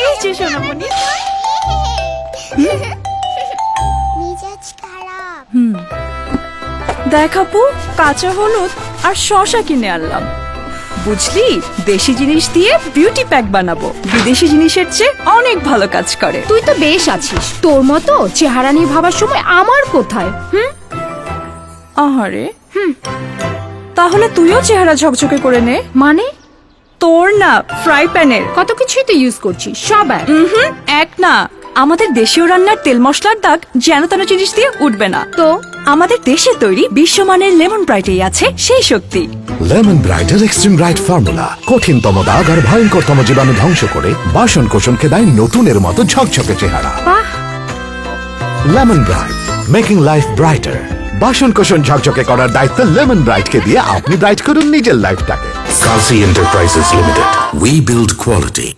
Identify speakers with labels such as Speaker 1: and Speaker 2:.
Speaker 1: এই যে সোনামণি।
Speaker 2: মেজাজ খারাপ।
Speaker 1: দেখ আপু, কাঁচা হলুদ আর শসা কিনে আনলাম। বুঝলি, দেশি জিনিস দিয়ে বিউটি প্যাক বানাবো, বিদেশি জিনিসের চেয়ে অনেক ভালো কাজ করে।
Speaker 3: তুই তো বেশ আছিস, তোর মতো চেহারা নিয়ে ভাবার সময় আমার কোথায়?
Speaker 1: আহারে, তাহলে তুইও চেহারা ঝকঝকে করে নে।
Speaker 3: মানে
Speaker 1: তোর না, ফ্রাই প্যানের।
Speaker 3: কত কিছুই তো ইউজ করছিস, সব এক।
Speaker 1: এক না, আমাদের দেশীয় রান্নার তেল মশলার দাগ যেন তেন জিনিস দিয়ে উঠবে না।
Speaker 3: তো
Speaker 1: আমাদের দেশে তৈরি বিশ্বমানের লেমন ব্রাইটেই আছে সেই শক্তি।
Speaker 4: লেমন ব্রাইটের এক্সট্রিম ব্রাইট ফর্মুলা কঠিনতম দাগ আর ভয়ঙ্করতম জীবাণু ধ্বংস করে বাসন কোষণকে দেয় নতুনের মতো ঝকঝকে চেহারা।
Speaker 3: বাহ,
Speaker 4: lemon bright, making life brighter. বাসন কোষণ ঝকঝকে করার দায়িত্ব লেমন ব্রাইটকে দিয়ে আপনি ব্রাইট করুন নিজের লাইফটাকে।
Speaker 5: Kazi Enterprises Limited. We build quality.